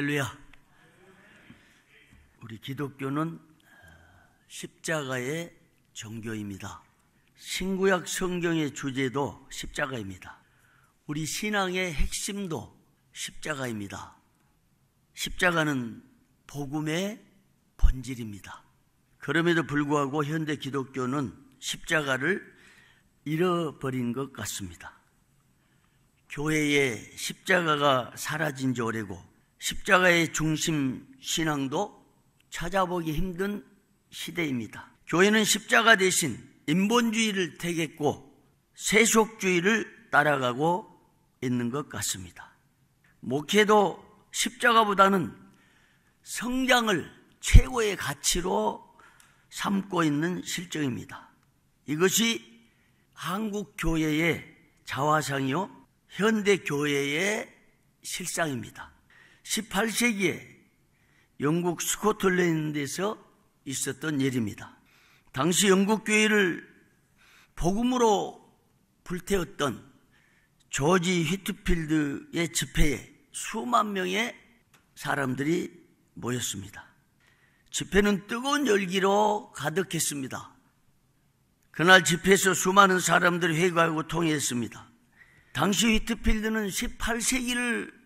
할렐루야. 우리 기독교는 십자가의 종교입니다. 신구약 성경의 주제도 십자가입니다. 우리 신앙의 핵심도 십자가입니다. 십자가는 복음의 본질입니다. 그럼에도 불구하고 현대 기독교는 십자가를 잃어버린 것 같습니다. 교회에 십자가가 사라진 지 오래고 십자가의 중심 신앙도 찾아보기 힘든 시대입니다. 교회는 십자가 대신 인본주의를 택했고 세속주의를 따라가고 있는 것 같습니다. 목회도 십자가보다는 성장을 최고의 가치로 삼고 있는 실정입니다. 이것이 한국 교회의 자화상이요 현대 교회의 실상입니다. 18세기에 영국 스코틀랜드에서 있었던 일입니다. 당시 영국 교회를 복음으로 불태웠던 조지 휘트필드의 집회에 수만 명의 사람들이 모였습니다. 집회는 뜨거운 열기로 가득했습니다. 그날 집회에서 수많은 사람들이 회개하고 통회했습니다. 당시 휘트필드는 18세기를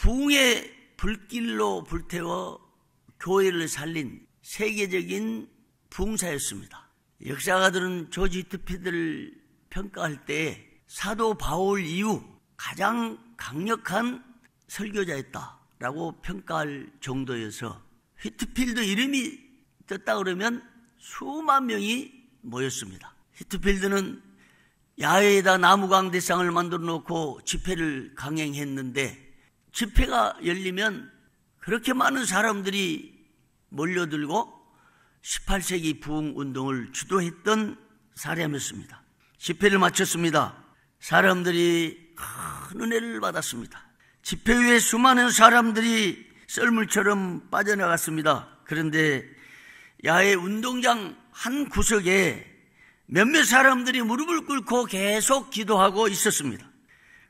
부흥의 불길로 불태워 교회를 살린 세계적인 부흥사였습니다. 역사가들은 조지 휘트필드를 평가할 때 사도 바울 이후 가장 강력한 설교자였다라고 평가할 정도여서 휘트필드 이름이 떴다 그러면 수만 명이 모였습니다. 휘트필드는 야외에다 나무강대상을 만들어 놓고 집회를 강행했는데 집회가 열리면 그렇게 많은 사람들이 몰려들고 18세기 부흥운동을 주도했던 사람이었습니다. 집회를 마쳤습니다. 사람들이 큰 은혜를 받았습니다. 집회 후에 수많은 사람들이 썰물처럼 빠져나갔습니다. 그런데 야외 운동장 한 구석에 몇몇 사람들이 무릎을 꿇고 계속 기도하고 있었습니다.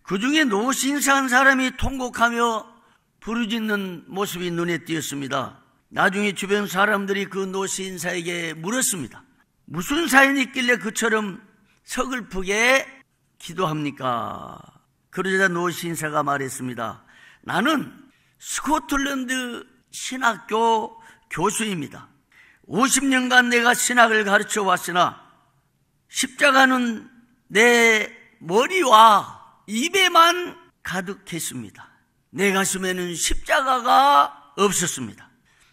그 중에 노신사한 사람이 통곡하며 부르짖는 모습이 눈에 띄었습니다. 나중에 주변 사람들이 그 노신사에게 물었습니다. 무슨 사연이 있길래 그처럼 서글프게 기도합니까? 그러자 노신사가 말했습니다. 나는 스코틀랜드 신학교 교수입니다. 50년간 내가 신학을 가르쳐 왔으나 십자가는 내 머리와 입에만 가득했습니다. 내 가슴에는 십자가가 없었습니다.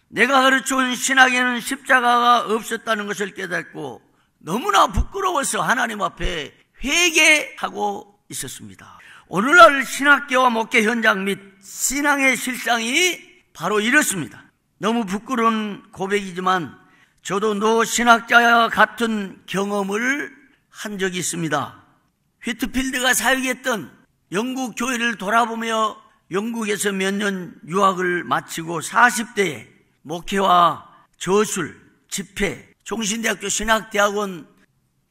내가 가르쳐온 신학에는 십자가가 없었다는 것을 깨닫고 너무나 부끄러워서 하나님 앞에 회개하고 있었습니다. 오늘날 신학교와 목회 현장 및 신앙의 실상이 바로 이렇습니다. 너무 부끄러운 고백이지만 저도 노 신학자와 같은 경험을 한 적이 있습니다. 휘트필드가 사역했던 영국 교회를 돌아보며 영국에서 몇 년 유학을 마치고 40대에 목회와 저술, 집회, 종신대학교 신학대학원,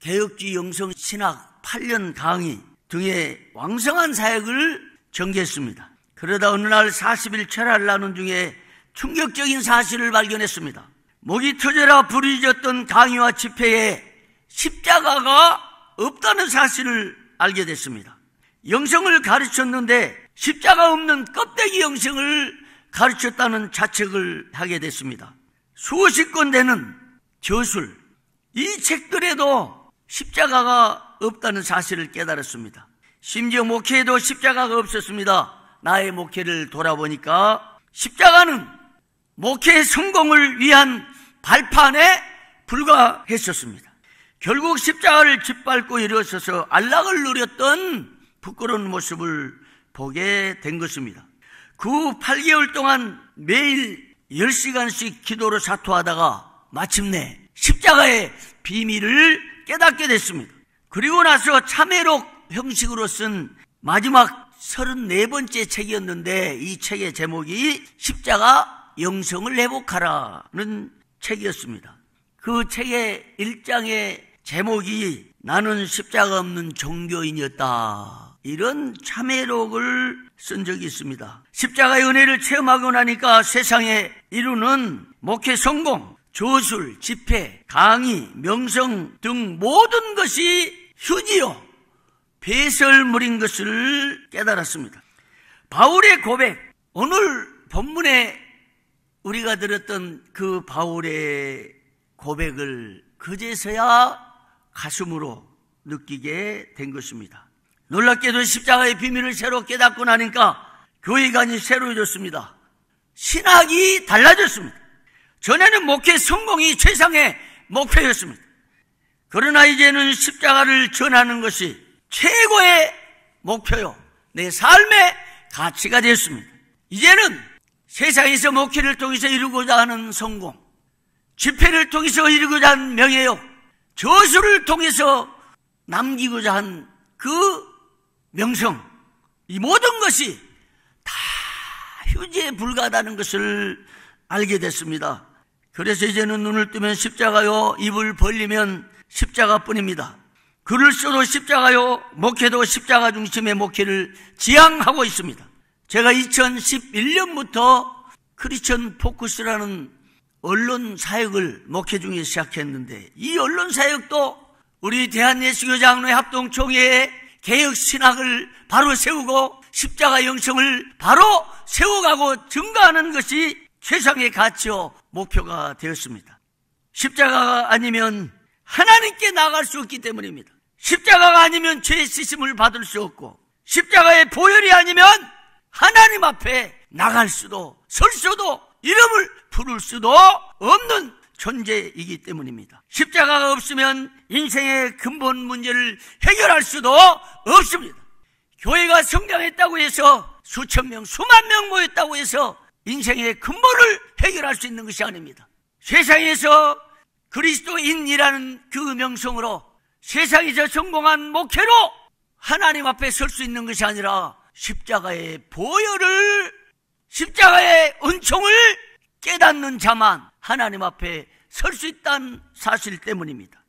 개혁주의 영성 신학 8년 강의 등의 왕성한 사역을 전개했습니다. 그러다 어느 날 40일 철야를 나눈 중에 충격적인 사실을 발견했습니다. 목이 터져라 부르짖었던 강의와 집회에 십자가가 없다는 사실을 알게 됐습니다. 영성을 가르쳤는데 십자가 없는 껍데기 영성을 가르쳤다는 자책을 하게 됐습니다. 수십 권 되는 저술, 이 책들에도 십자가가 없다는 사실을 깨달았습니다. 심지어 목회에도 십자가가 없었습니다. 나의 목회를 돌아보니까 십자가는 목회의 성공을 위한 발판에 불과했었습니다. 결국 십자가를 짓밟고 일어서서 안락을 누렸던 부끄러운 모습을 보게 된 것입니다. 그 8개월 동안 매일 10시간씩 기도로 사토하다가 마침내 십자가의 비밀을 깨닫게 됐습니다. 그리고 나서 참회록 형식으로 쓴 마지막 34번째 책이었는데 이 책의 제목이 십자가 영성을 회복하라는 책이었습니다. 그 책의 1장의 제목이 나는 십자가 없는 종교인이었다. 이런 참회록을 쓴 적이 있습니다. 십자가의 은혜를 체험하고 나니까 세상에 이루는 목회 성공, 저술, 집회, 강의, 명성 등 모든 것이 휴지요 배설물인 것을 깨달았습니다. 바울의 고백, 오늘 본문에 우리가 들었던 그 바울의 고백을 그제서야 가슴으로 느끼게 된 것입니다. 놀랍게도 십자가의 비밀을 새로 깨닫고 나니까 교회관이 새로워졌습니다. 신학이 달라졌습니다. 전에는 목회 성공이 최상의 목표였습니다. 그러나 이제는 십자가를 전하는 것이 최고의 목표요, 내 삶의 가치가 되었습니다. 이제는 세상에서 목회를 통해서 이루고자 하는 성공, 집회를 통해서 이루고자 하는 명예욕, 저술을 통해서 남기고자 한 그 명성, 이 모든 것이 다 휴지에 불과하다는 것을 알게 됐습니다. 그래서 이제는 눈을 뜨면 십자가요, 입을 벌리면 십자가뿐입니다. 글을 써도 십자가요, 목회도 십자가 중심의 목회를 지향하고 있습니다. 제가 2011년부터 크리스천 포커스라는 언론 사역을 목회 중에 시작했는데, 이 언론 사역도 우리 대한예수교장로회 합동총회의 개혁 신학을 바로 세우고 십자가 영성을 바로 세워가고 증가하는 것이 최상의 가치요 목표가 되었습니다. 십자가가 아니면 하나님께 나아갈 수 없기 때문입니다. 십자가가 아니면 죄 씻음을 받을 수 없고, 십자가의 보혈이 아니면 하나님 앞에 나갈 수도 설 수도 이름을 부를 수도 없는 존재이기 때문입니다. 십자가가 없으면 인생의 근본 문제를 해결할 수도 없습니다. 교회가 성장했다고 해서 수천 명, 수만 명 모였다고 해서 인생의 근본을 해결할 수 있는 것이 아닙니다. 세상에서 그리스도인이라는 그 명성으로 세상에서 성공한 목회로 하나님 앞에 설 수 있는 것이 아니라 십자가의 보혈을, 십자가의 은총을 깨닫는 자만 하나님 앞에 설 수 있다는 사실 때문입니다.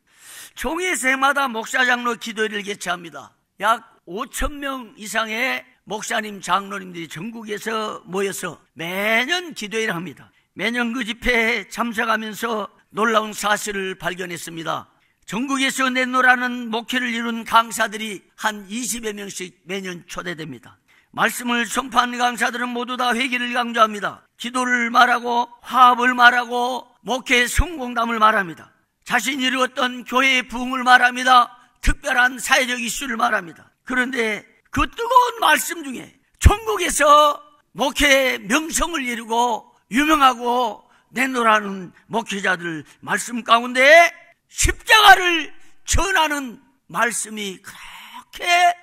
총회 새마다 목사 장로 기도회를 개최합니다. 약 5,000명 이상의 목사님, 장로님들이 전국에서 모여서 매년 기도회를 합니다. 매년 그 집회에 참석하면서 놀라운 사실을 발견했습니다. 전국에서 내노라는 목회를 이룬 강사들이 한 20여 명씩 매년 초대됩니다. 말씀을 선포한 강사들은 모두 다 회개를 강조합니다. 기도를 말하고 화합을 말하고 목회의 성공담을 말합니다. 자신이 이루었던 교회의 부흥을 말합니다. 특별한 사회적 이슈를 말합니다. 그런데 그 뜨거운 말씀 중에 전국에서 목회의 명성을 이루고 유명하고 내노라는 목회자들 말씀 가운데 십자가를 전하는 말씀이 그렇게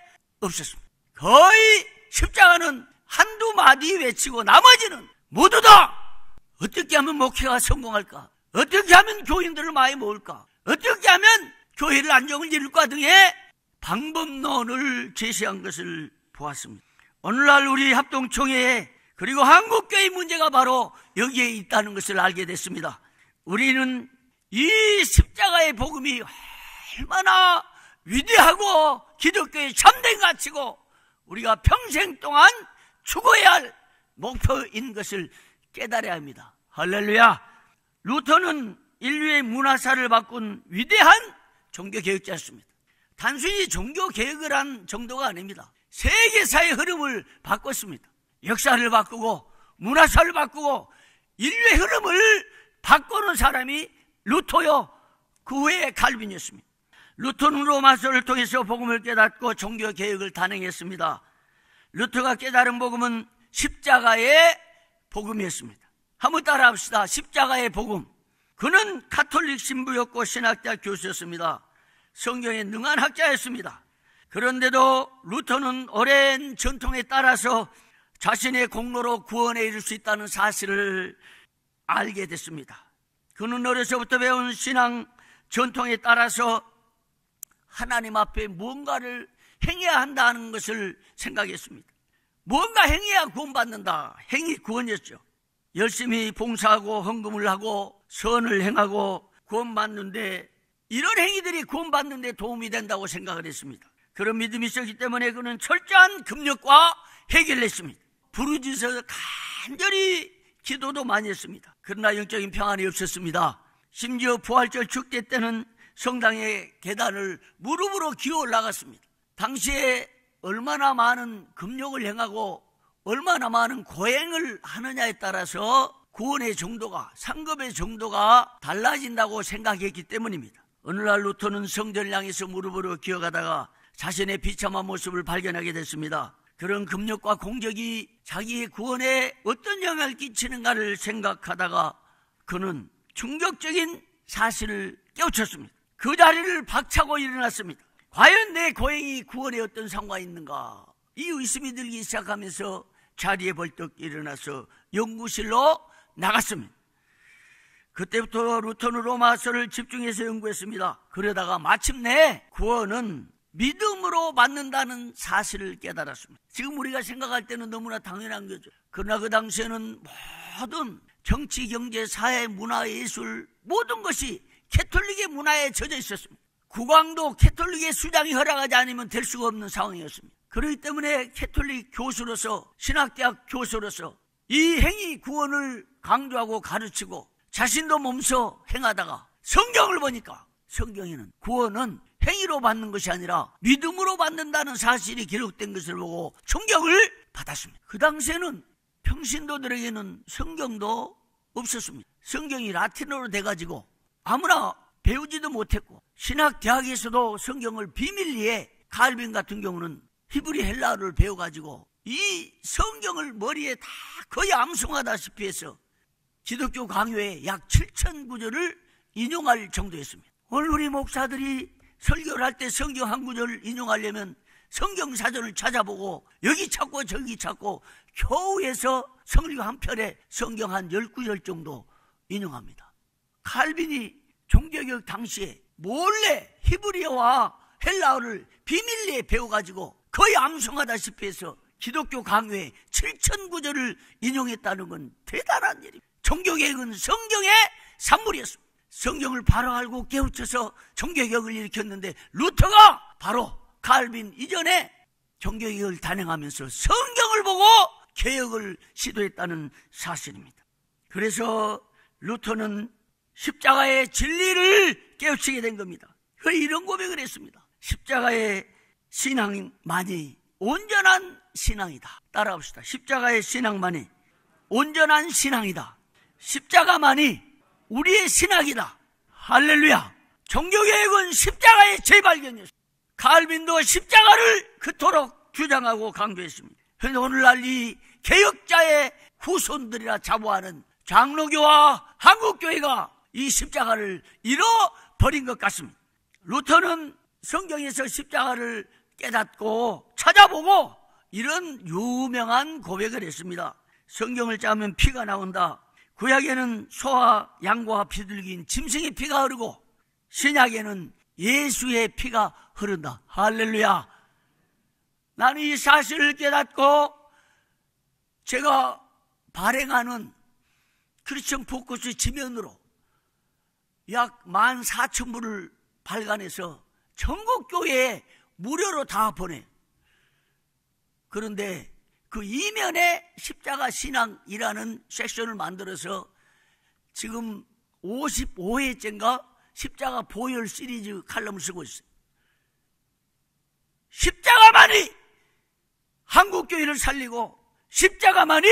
없었습니다. 거의 십자가는 한두 마디 외치고 나머지는 모두 다 어떻게 하면 목회가 성공할까? 어떻게 하면 교인들을 많이 모을까? 어떻게 하면 교회를 안정을 이룰까 등의 방법론을 제시한 것을 보았습니다. 오늘날 우리 합동총회에 그리고 한국교회의 문제가 바로 여기에 있다는 것을 알게 됐습니다. 우리는 이 십자가의 복음이 얼마나 위대하고 기독교의 참된 가치고 우리가 평생 동안 추구해야 할 목표인 것을 깨달아야 합니다. 할렐루야! 루터는 인류의 문화사를 바꾼 위대한 종교개혁자였습니다. 단순히 종교개혁을 한 정도가 아닙니다. 세계사의 흐름을 바꿨습니다. 역사를 바꾸고 문화사를 바꾸고 인류의 흐름을 바꾸는 사람이 루터요, 그 후에 칼빈이었습니다. 루터는 로마서를 통해서 복음을 깨닫고 종교개혁을 단행했습니다. 루터가 깨달은 복음은 십자가의 복음이었습니다. 한번 따라합시다. 십자가의 복음. 그는 가톨릭 신부였고 신학대학 교수였습니다. 성경에 능한 학자였습니다. 그런데도 루터는 오랜 전통에 따라서 자신의 공로로 구원에 이를 수 있다는 사실을 알게 됐습니다. 그는 어려서부터 배운 신앙 전통에 따라서 하나님 앞에 무언가를 행해야 한다는 것을 생각했습니다. 무언가 행해야 구원받는다. 행위 구원이었죠. 열심히 봉사하고 헌금을 하고 선을 행하고 구원받는데, 이런 행위들이 구원받는 데 도움이 된다고 생각을 했습니다. 그런 믿음이 있었기 때문에 그는 철저한 금력과 해결했습니다. 부르짖어서 간절히 기도도 많이 했습니다. 그러나 영적인 평안이 없었습니다. 심지어 부활절 축제 때는 성당의 계단을 무릎으로 기어 올라갔습니다. 당시에 얼마나 많은 금욕을 행하고 얼마나 많은 고행을 하느냐에 따라서 구원의 정도가, 상급의 정도가 달라진다고 생각했기 때문입니다. 어느 날 루터는 성전을 향해서 무릎으로 기어가다가 자신의 비참한 모습을 발견하게 됐습니다. 그런 금욕과 공적이 자기의 구원에 어떤 영향을 끼치는가를 생각하다가 그는 충격적인 사실을 깨우쳤습니다. 그 자리를 박차고 일어났습니다. 과연 내 고행이 구원에 어떤 상관이 있는가? 이 의심이 들기 시작하면서 자리에 벌떡 일어나서 연구실로 나갔습니다. 그때부터 루터는 로마서를 집중해서 연구했습니다. 그러다가 마침내 구원은 믿음으로 받는다는 사실을 깨달았습니다. 지금 우리가 생각할 때는 너무나 당연한 거죠. 그러나 그 당시에는 모든 정치, 경제, 사회, 문화, 예술 모든 것이 캐톨릭의 문화에 젖어 있었습니다. 국왕도 캐톨릭의 수장이 허락하지 않으면 될 수가 없는 상황이었습니다. 그렇기 때문에 캐톨릭 교수로서, 신학대학 교수로서 이 행위 구원을 강조하고 가르치고 자신도 몸소 행하다가 성경을 보니까 성경에는 구원은 행위로 받는 것이 아니라 믿음으로 받는다는 사실이 기록된 것을 보고 충격을 받았습니다. 그 당시에는 평신도들에게는 성경도 없었습니다. 성경이 라틴어로 돼가지고 아무나 배우지도 못했고 신학대학에서도 성경을 비밀리에 칼빈 같은 경우는 히브리 헬라어를 배워가지고 이 성경을 머리에 다 거의 암송하다시피 해서 기독교 강요에 약 7,000 구절을 인용할 정도였습니다. 오늘 우리 목사들이 설교를 할 때 성경 한 구절을 인용하려면 성경 사전을 찾아보고 여기 찾고 저기 찾고 겨우 해서 설교 한 편에 성경 한 10구절 정도 인용합니다. 칼빈이 종교개혁 당시에 몰래 히브리어와 헬라어를 비밀리에 배워가지고 거의 암송하다시피 해서 기독교 강요에 7,000 구절을 인용했다는 건 대단한 일입니다. 종교개혁은 성경의 산물이었습니다. 성경을 바로 알고 깨우쳐서 종교개혁을 일으켰는데 루터가 바로 칼빈 이전에 종교개혁을 단행하면서 성경을 보고 개혁을 시도했다는 사실입니다. 그래서 루터는 십자가의 진리를 깨우치게 된 겁니다. 그래서 이런 고백을 했습니다. 십자가의 신앙만이 온전한 신앙이다. 따라합시다. 십자가의 신앙만이 온전한 신앙이다. 십자가만이 우리의 신학이다. 할렐루야. 종교개혁은 십자가의 재발견이었습니다. 칼빈도 십자가를 그토록 주장하고 강조했습니다. 그런데 오늘날 이 개혁자의 후손들이라 자부하는 장로교와 한국교회가 이 십자가를 잃어버린 것 같습니다. 루터는 성경에서 십자가를 깨닫고 찾아보고 이런 유명한 고백을 했습니다. 성경을 짜면 피가 나온다. 구약에는 소와 양과 비둘기인 짐승의 피가 흐르고 신약에는 예수의 피가 흐른다. 할렐루야. 나는 이 사실을 깨닫고 제가 발행하는 크리스천 포커스 지면으로 약 14,000부를 발간해서 전국 교회에 무료로 다 보내요. 그런데 그 이면에 십자가 신앙이라는 섹션을 만들어서 지금 55회째인가 십자가 보혈 시리즈 칼럼을 쓰고 있어요. 십자가만이 한국교회를 살리고 십자가만이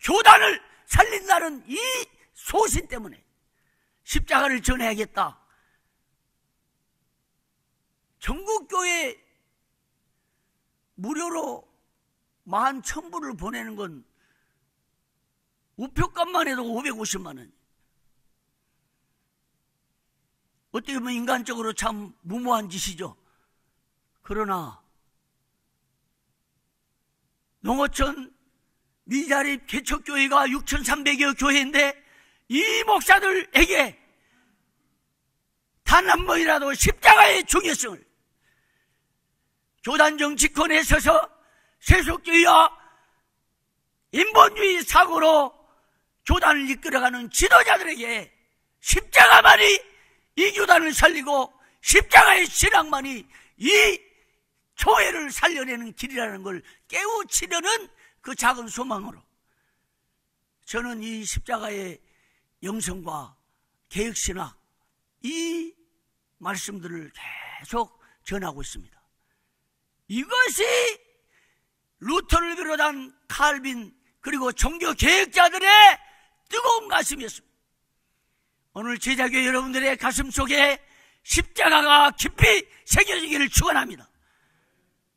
교단을 살린다는 이 소신 때문에 십자가를 전해야겠다. 전국교회 무료로 11,000부를 보내는 건 우표값만 해도 550만 원. 어떻게 보면 인간적으로 참 무모한 짓이죠. 그러나 농어촌 미자립 개척교회가 6,300여 교회인데 이 목사들에게 단 한 번이라도 십자가의 중요성을 교단 정치권에 서서 세속주의와 인본주의 사고로 교단을 이끌어가는 지도자들에게 십자가만이 이 교단을 살리고 십자가의 신앙만이 이 교회를 살려내는 길이라는 걸 깨우치려는 그 작은 소망으로 저는 이 십자가의 영성과 개혁신학 이 말씀들을 계속 전하고 있습니다. 이것이 루터를 비롯한 칼빈 그리고 종교개혁자들의 뜨거운 가슴이었습니다. 오늘 제자교회 여러분들의 가슴 속에 십자가가 깊이 새겨지기를 축원합니다.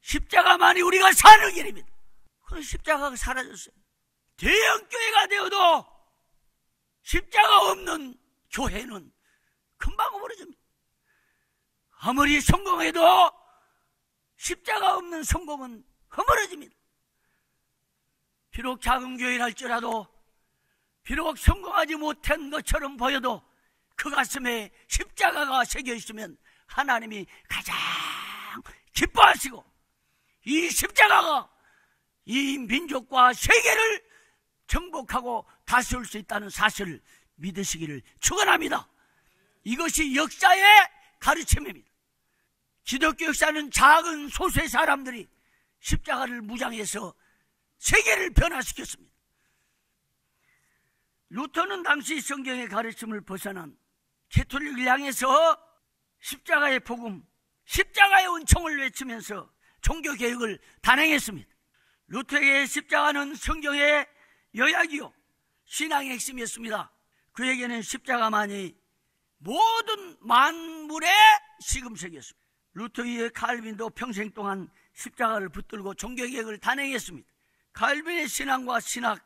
십자가만이 우리가 사는 길입니다. 그런 십자가가 사라졌어요. 대형교회가 되어도 십자가 없는 교회는 금방 없어집니다. 아무리 성공해도 십자가 없는 성공은 허물어집니다. 비록 작은 교회를 할지라도 비록 성공하지 못한 것처럼 보여도 그 가슴에 십자가가 새겨 있으면 하나님이 가장 기뻐하시고 이 십자가가 이 민족과 세계를 정복하고 다스릴 수 있다는 사실을 믿으시기를 축원합니다. 이것이 역사의 가르침입니다. 기독교 역사는 작은 소수의 사람들이 십자가를 무장해서 세계를 변화시켰습니다. 루터는 당시 성경의 가르침을 벗어난 캐톨릭을 향해서 십자가의 복음, 십자가의 은총을 외치면서 종교개혁을 단행했습니다. 루터의 십자가는 성경의 요약이요 신앙의 핵심이었습니다. 그에게는 십자가만이 모든 만물의 시금석이었습니다. 루터 이후의 칼빈도 평생 동안 십자가를 붙들고 종교개혁을 단행했습니다. 칼빈의 신앙과 신학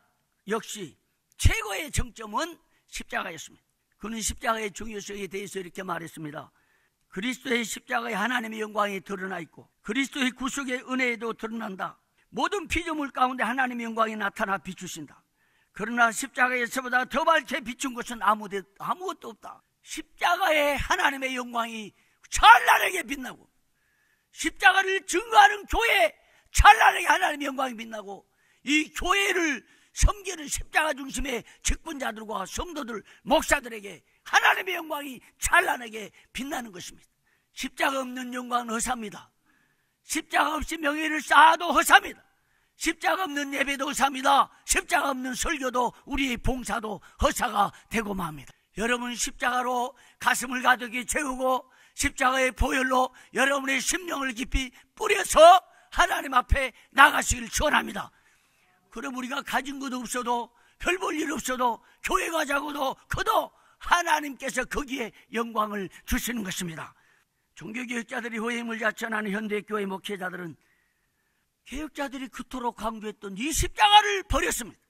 역시 최고의 정점은 십자가였습니다. 그는 십자가의 중요성에 대해서 이렇게 말했습니다. 그리스도의 십자가에 하나님의 영광이 드러나 있고 그리스도의 구속의 은혜에도 드러난다. 모든 피조물 가운데 하나님의 영광이 나타나 비추신다. 그러나 십자가에서보다 더 밝게 비춘 것은 아무것도 없다. 십자가에 하나님의 영광이 찬란하게 빛나고 십자가를 증거하는 교회에 찬란하게 하나님의 영광이 빛나고 이 교회를 섬기는 십자가 중심의 직분자들과 성도들, 목사들에게 하나님의 영광이 찬란하게 빛나는 것입니다. 십자가 없는 영광은 허사입니다. 십자가 없이 명예를 쌓아도 허사입니다. 십자가 없는 예배도 허사입니다. 십자가 없는 설교도 우리의 봉사도 허사가 되고 맙니다. 여러분 십자가로 가슴을 가득히 채우고 십자가의 보혈로 여러분의 심령을 깊이 뿌려서 하나님 앞에 나가시길 축원합니다. 그럼 우리가 가진 것도 없어도 별 볼 일 없어도 교회가 작아도 커도 하나님께서 거기에 영광을 주시는 것입니다. 종교개혁자들이 호행을 자천하는 현대교회 목회자들은 개혁자들이 그토록 강조했던 이 십자가를 버렸습니다.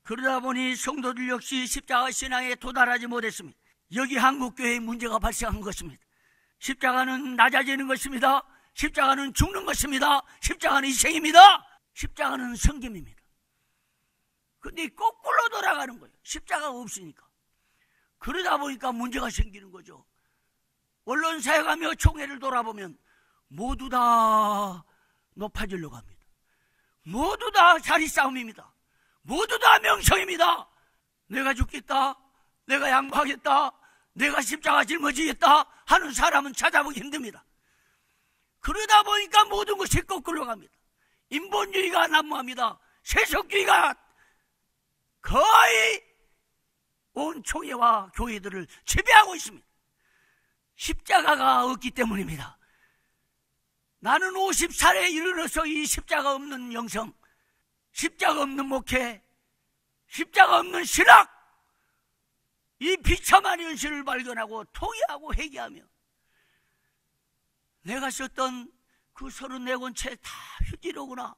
그러다 보니 성도들 역시 십자가 신앙에 도달하지 못했습니다. 여기 한국교회에 문제가 발생한 것입니다. 십자가는 낮아지는 것입니다. 십자가는 죽는 것입니다. 십자가는 희생입니다. 십자가는 섬김입니다. 근데 거꾸로 돌아가는 거예요. 십자가가 없으니까. 그러다 보니까 문제가 생기는 거죠. 언론사에 가며 총회를 돌아보면 모두 다 높아지려고 합니다. 모두 다 자리 싸움입니다. 모두 다 명성입니다. 내가 죽겠다, 내가 양보하겠다, 내가 십자가 짊어지겠다 하는 사람은 찾아보기 힘듭니다. 그러다 보니까 모든 것이 거꾸로 갑니다. 인본주의가 난무합니다. 세속주의가 거의 온 총회와 교회들을 지배하고 있습니다. 십자가가 없기 때문입니다. 나는 50살에 이르러서 이 십자가 없는 영성, 십자가 없는 목회, 십자가 없는 신학, 이 비참한 현실을 발견하고 통회하고 회개하며 내가 썼던 그 34권 책 다 휴지로구나.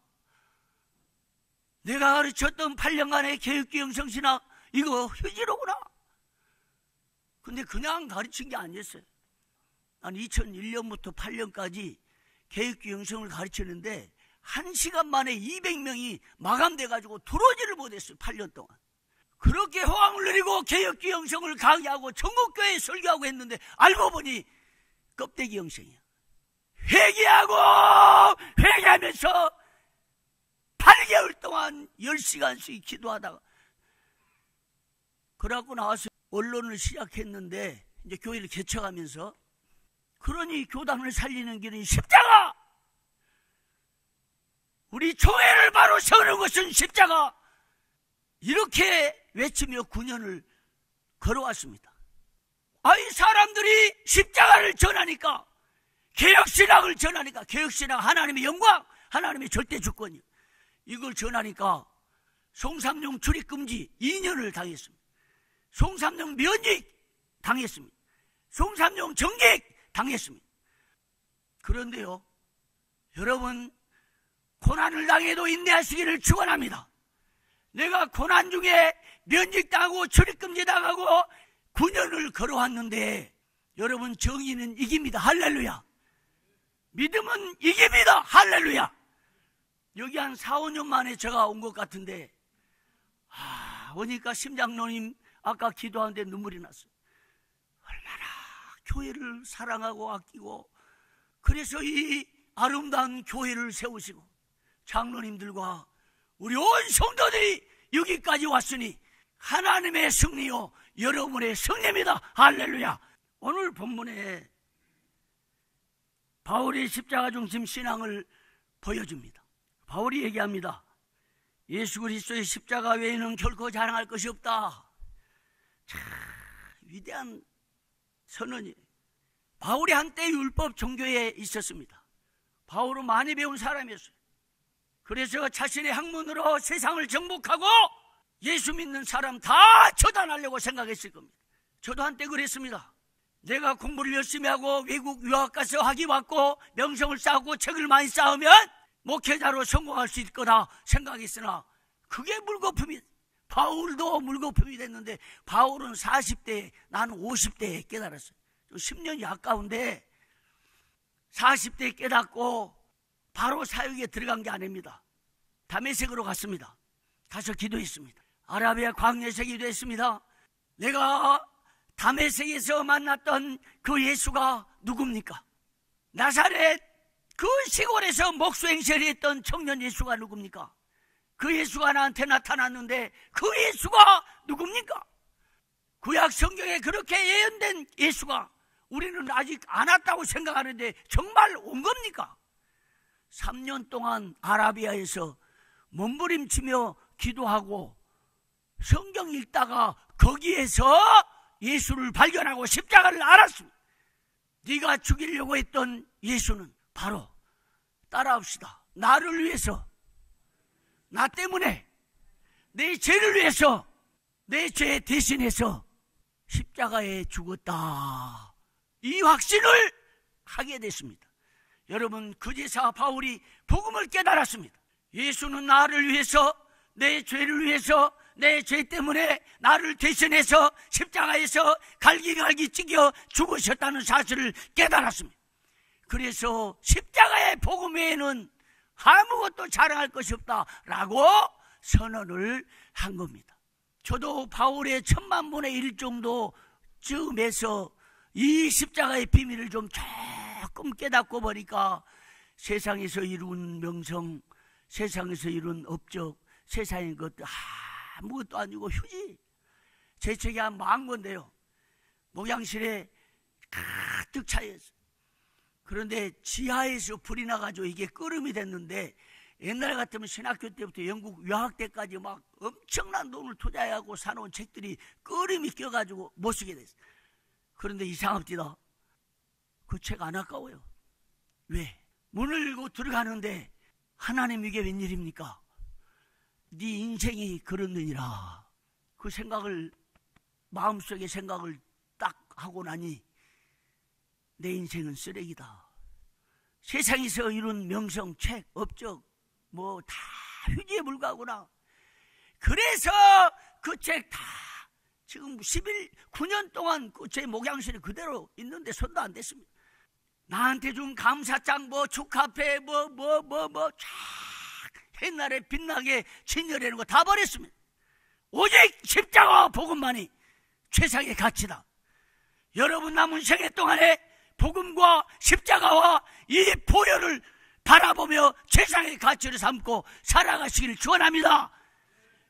내가 가르쳤던 8년간의 개혁기 영성신학 이거 휴지로구나. 근데 그냥 가르친 게 아니었어요. 난 2001년부터 8년까지 개혁기 영성을 가르쳤는데 1시간 만에 200명이 마감돼가지고 들어오지를 못했어요. 8년 동안. 그렇게 호황을 누리고 개혁기 영성을 강의하고 전국교회에 설교하고 했는데 알고 보니 껍데기 영성이야. 회개하면서 8개월 동안 10시간씩 기도하다가 그러고 나와서 언론을 시작했는데 이제 교회를 개척하면서 그러니 교단을 살리는 길은 십자가! 우리 교회를 바로 세우는 것은 십자가. 이렇게 외치며 9년을 걸어왔습니다. 아이, 사람들이 십자가를 전하니까, 개혁신학을 전하니까, 개혁신학 하나님의 영광, 하나님의 절대 주권이요, 이걸 전하니까 송삼룡 출입금지 2년을 당했습니다. 송삼룡 면직 당했습니다. 송삼룡 정직 당했습니다. 그런데요, 여러분, 고난을 당해도 인내하시기를 축원합니다. 내가 고난 중에 면직당하고 출입금지 당하고 9년을 걸어왔는데, 여러분, 정의는 이깁니다. 할렐루야. 믿음은 이깁니다. 할렐루야. 여기 한 4, 5년 만에 제가 온 것 같은데, 오니까 심장로님 아까 기도하는데 눈물이 났어요. 얼마나 교회를 사랑하고 아끼고, 그래서 이 아름다운 교회를 세우시고 장로님들과 우리 온 성도들이 여기까지 왔으니 하나님의 승리요, 여러분의 승리입니다. 할렐루야. 오늘 본문에 바울의 십자가 중심 신앙을 보여줍니다. 바울이 얘기합니다. 예수 그리스도의 십자가 외에는 결코 자랑할 것이 없다. 참 위대한 선언이에요. 바울이 한때 율법 종교에 있었습니다. 바울은 많이 배운 사람이었어요. 그래서 자신의 학문으로 세상을 정복하고 예수 믿는 사람 다 처단하려고 생각했을 겁니다. 저도 한때 그랬습니다. 내가 공부를 열심히 하고 외국 유학 가서 학위 받고 명성을 쌓고 책을 많이 쌓으면 목회자로 성공할 수 있을 거다 생각했으나 그게 물거품이, 바울도 물거품이 됐는데, 바울은 40대에, 나는 50대에 깨달았어요. 10년이 아까운데 40대에 깨닫고 바로 사역에 들어간 게 아닙니다. 다메섹으로 갔습니다. 가서 기도했습니다. 아라비아 광야에서 기도했습니다. 내가 다메섹에서 만났던 그 예수가 누굽니까? 나사렛 그 시골에서 목수행세를 했던 청년 예수가 누굽니까? 그 예수가 나한테 나타났는데 그 예수가 누굽니까? 구약 성경에 그렇게 예언된 예수가 우리는 아직 안 왔다고 생각하는데 정말 온 겁니까? 3년 동안 아라비아에서 몸부림치며 기도하고 성경 읽다가 거기에서 예수를 발견하고 십자가를 알았습니다. 네가 죽이려고 했던 예수는 바로, 따라합시다, 나를 위해서, 나 때문에, 내 죄를 위해서, 내 죄 대신해서 십자가에 죽었다. 이 확신을 하게 됐습니다. 여러분, 그제서 바울이 복음을 깨달았습니다. 예수는 나를 위해서, 내 죄를 위해서, 내 죄 때문에 나를 대신해서 십자가에서 갈기갈기 찢겨 죽으셨다는 사실을 깨달았습니다. 그래서 십자가의 복음 외에는 아무것도 자랑할 것이 없다라고 선언을 한 겁니다. 저도 바울의 10,000분의 1 정도 쯤에서 이 십자가의 비밀을 좀 조금 깨닫고 보니까 세상에서 이룬 명성, 세상에서 이룬 업적, 세상의 것 아무것도 아니고 휴지. 제 책이 한 10,000권인데요, 목양실에 가득 차있어요. 그런데 지하에서 불이 나가지고 이게 끓음이 됐는데, 옛날 같으면 신학교 때부터 영국 유학 때까지 막 엄청난 돈을 투자하고 사놓은 책들이 끓음이 껴가지고 못 쓰게 됐어요. 그런데 이상합니다. 그 책 안 아까워요. 왜? 문을 열고 들어가는데 하나님, 이게 웬일입니까? 네 인생이 그렇느니라. 그 생각을, 마음속에 생각을 딱 하고 나니 내 인생은 쓰레기다. 세상에서 이룬 명성, 책, 업적 뭐 다 휴지에 불과하구나. 그래서 그 책 다 지금 9년 동안 그 제 목양실에 그대로 있는데 손도 안 댔습니다. 나한테 준 감사장, 뭐 축하패, 쫙 옛날에 빛나게 진열해놓은 거 다 버렸습니다. 오직 십자가 복음만이 최상의 가치다. 여러분 남은 생애 동안에 복음과 십자가와 이 보혈을 바라보며 최상의 가치를 삼고 살아가시기를 축원합니다.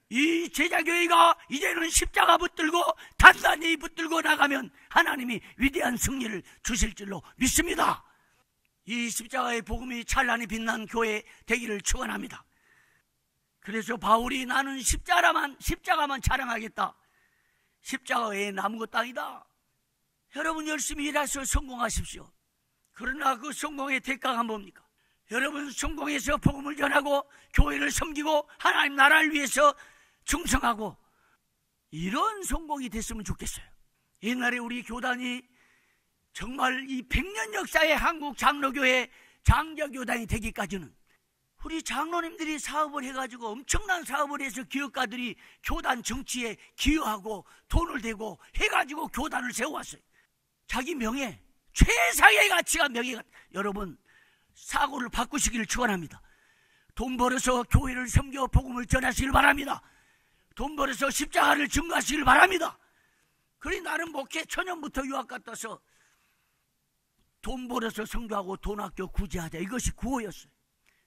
이 제자교회가 이제는 십자가 붙들고 단단히 붙들고 나가면 하나님이 위대한 승리를 주실 줄로 믿습니다. 이 십자가의 복음이 찬란히 빛난 교회 되기를 축원합니다. 그래서 바울이 나는 십자가만 자랑하겠다. 십자가 외에는 아무것도 아니다. 여러분 열심히 일해서 성공하십시오. 그러나 그 성공의 대가가 뭡니까? 여러분 성공해서 복음을 전하고 교회를 섬기고 하나님 나라를 위해서 충성하고 이런 성공이 됐으면 좋겠어요. 옛날에 우리 교단이 정말 이 100년 역사의 한국 장로교회 장자교단이 되기까지는 우리 장로님들이 사업을 해가지고 엄청난 사업을 해서 기업가들이 교단 정치에 기여하고 돈을 대고 해가지고 교단을 세워왔어요. 자기 명예, 최상의 가치가 명예가. 여러분 사고를 바꾸시기를 축원합니다. 돈 벌어서 교회를 섬겨 복음을 전하시길 바랍니다. 돈 벌어서 십자가를 증거하시길 바랍니다. 그러니 나는 목회 초년부터 유학 갔다 와서 돈 벌어서 선교하고 돈학교 구제하자, 이것이 구호였어요.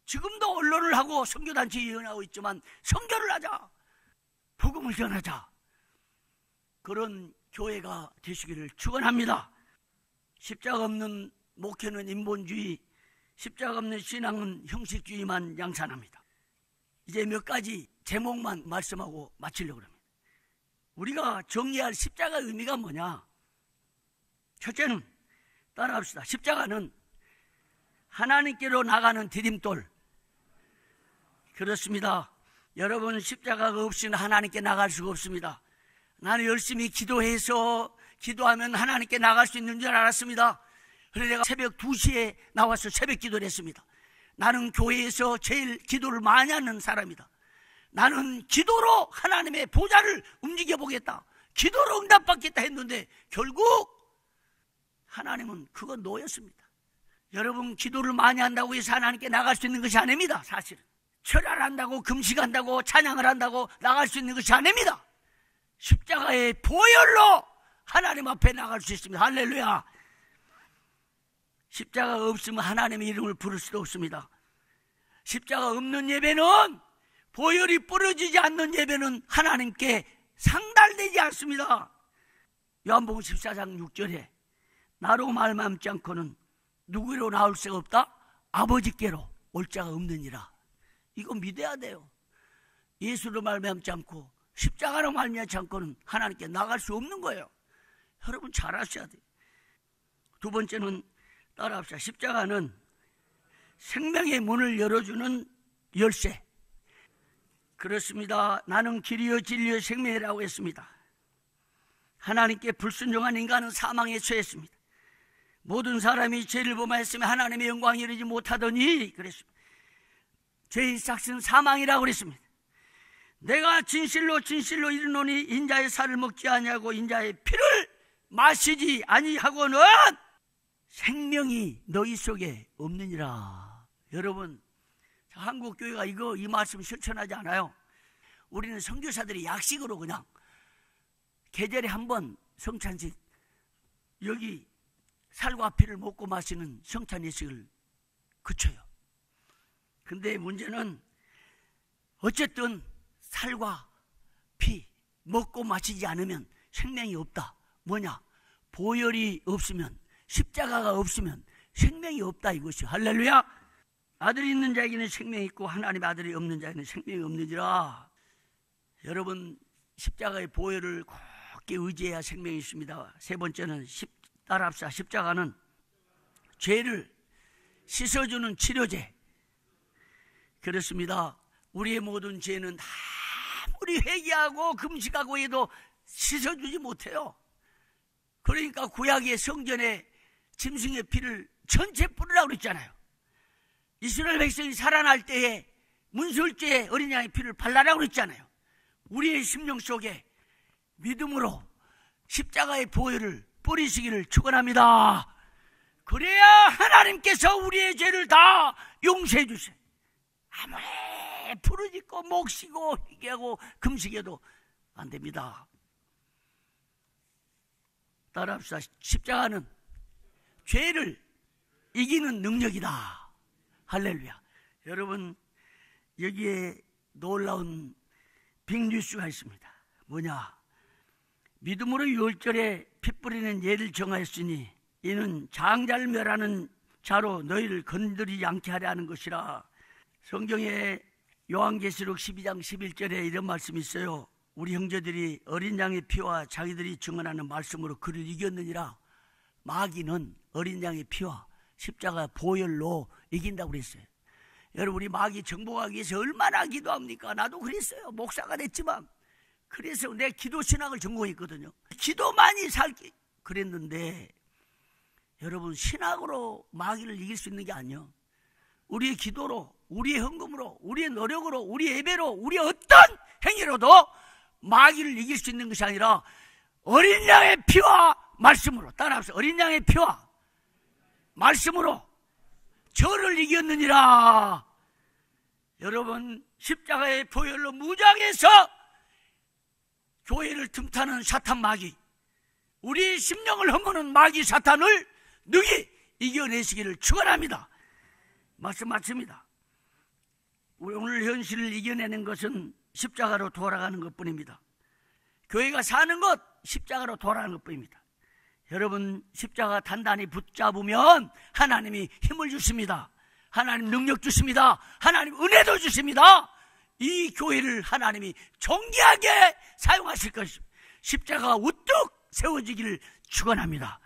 지금도 언론을 하고 선교단체 위원하고 있지만 선교를 하자, 복음을 전하자, 그런 교회가 되시기를 축원합니다. 십자가 없는 목회는 인본주의, 십자가 없는 신앙은 형식주의만 양산합니다. 이제 몇 가지 제목만 말씀하고 마치려고 합니다. 우리가 정리할 십자가의 의미가 뭐냐? 첫째는 따라합시다. 십자가는 하나님께로 나가는 디딤돌. 그렇습니다. 여러분 십자가가 없이는 하나님께 나갈 수가 없습니다. 나는 열심히 기도해서 기도하면 하나님께 나갈 수 있는 줄 알았습니다. 그래서 내가 새벽 2시에 나와서 새벽 기도를 했습니다. 나는 교회에서 제일 기도를 많이 하는 사람이다. 나는 기도로 하나님의 보좌를 움직여보겠다, 기도로 응답받겠다 했는데 결국 하나님은 그건 노였습니다. 여러분 기도를 많이 한다고 해서 하나님께 나갈 수 있는 것이 아닙니다. 사실은 철야한다고 금식한다고 찬양을 한다고 나갈 수 있는 것이 아닙니다. 십자가의 보혈로 하나님 앞에 나갈 수 있습니다. 할렐루야. 십자가가 없으면 하나님의 이름을 부를 수도 없습니다. 십자가 없는 예배는, 보혈이 뿌려지지 않는 예배는 하나님께 상달되지 않습니다. 요한복음 14장 6절에 나로 말미암지 않고는 누구로 나올 수가 없다? 아버지께로 올 자가 없느니라. 이거 믿어야 돼요. 예수로 말미암지 않고 십자가로 말미암지 않고는 하나님께 나갈 수 없는 거예요. 여러분 잘 아셔야 돼요. 두 번째는 따라합시다. 십자가는 생명의 문을 열어주는 열쇠. 그렇습니다. 나는 길이요 진리요 생명이라고 했습니다. 하나님께 불순종한 인간은 사망에 처했습니다. 모든 사람이 죄를 범하였으며 하나님의 영광에 이르지 못하더니 그랬습니다. 죄의 삭은 사망이라고 그랬습니다. 내가 진실로 진실로 이르노니 인자의 살을 먹지 아니하고 인자의 피를 마시지 아니하고는 생명이 너희 속에 없느니라. 여러분 한국 교회가 이 말씀 실천하지 않아요. 우리는 선교사들이 약식으로 그냥 계절에 한 번 성찬식, 여기 살과 피를 먹고 마시는 성찬 예식을 그쳐요. 근데 문제는 어쨌든 살과 피 먹고 마시지 않으면 생명이 없다. 뭐냐? 보혈이 없으면, 십자가가 없으면 생명이 없다, 이것이. 할렐루야. 아들이 있는 자에게는 생명이 있고 하나님의 아들이 없는 자에게는 생명이 없느니라. 여러분 십자가의 보혈을 굳게 의지해야 생명이 있습니다. 세 번째는 따라합시다. 십자가는 죄를 씻어주는 치료제. 그렇습니다. 우리의 모든 죄는 아무리 회개하고 금식하고 해도 씻어주지 못해요. 그러니까 구약의 성전에 짐승의 피를 전체 뿌리라고 그랬잖아요. 이스라엘 백성이 살아날 때에 문설주에 어린 양의 피를 발라라고 그랬잖아요. 우리의 심령 속에 믿음으로 십자가의 보혈을 뿌리시기를 축원합니다. 그래야 하나님께서 우리의 죄를 다 용서해 주세요. 아무리 부르짖고 목시고 회개하고 금식해도 안 됩니다. 따라합시다. 십자가는 죄를 이기는 능력이다. 할렐루야. 여러분 여기에 놀라운 빅뉴스가 있습니다. 뭐냐? 믿음으로 6월절에 피 뿌리는 예를 정하였으니 이는 장자를 멸하는 자로 너희를 건드리지 않게 하려 하는 것이라. 성경에 요한계시록 12장 11절에 이런 말씀이 있어요. 우리 형제들이 어린 양의 피와 자기들이 증언하는 말씀으로 그를 이겼느니라. 마귀는 어린 양의 피와 십자가 보혈로 이긴다고 그랬어요. 여러분, 우리 마귀 정복하기 위해서 얼마나 기도합니까? 나도 그랬어요. 목사가 됐지만. 그래서 내 기도 신학을 전공했거든요. 기도만이 살기 그랬는데, 여러분, 신학으로 마귀를 이길 수 있는 게 아니에요. 우리의 기도로, 우리의 헌금으로, 우리의 노력으로, 우리의 예배로, 우리의 어떤 행위로도 마귀를 이길 수 있는 것이 아니라 어린 양의 피와 말씀으로, 따라합시다. 어린 양의 피와 말씀으로 저를 이겼느니라. 여러분, 십자가의 보혈로 무장해서 교회를 틈타는 사탄 마귀, 우리 심령을 허무는 마귀 사탄을 능히 이겨내시기를 축원합니다. 말씀 맞습니다. 오늘 현실을 이겨내는 것은 십자가로 돌아가는 것뿐입니다. 교회가 사는 것, 십자가로 돌아가는 것뿐입니다. 여러분, 십자가 단단히 붙잡으면 하나님이 힘을 주십니다. 하나님 능력 주십니다. 하나님 은혜도 주십니다. 이 교회를 하나님이 존귀하게 사용하실 것입니다. 십자가가 우뚝 세워지기를 축원합니다.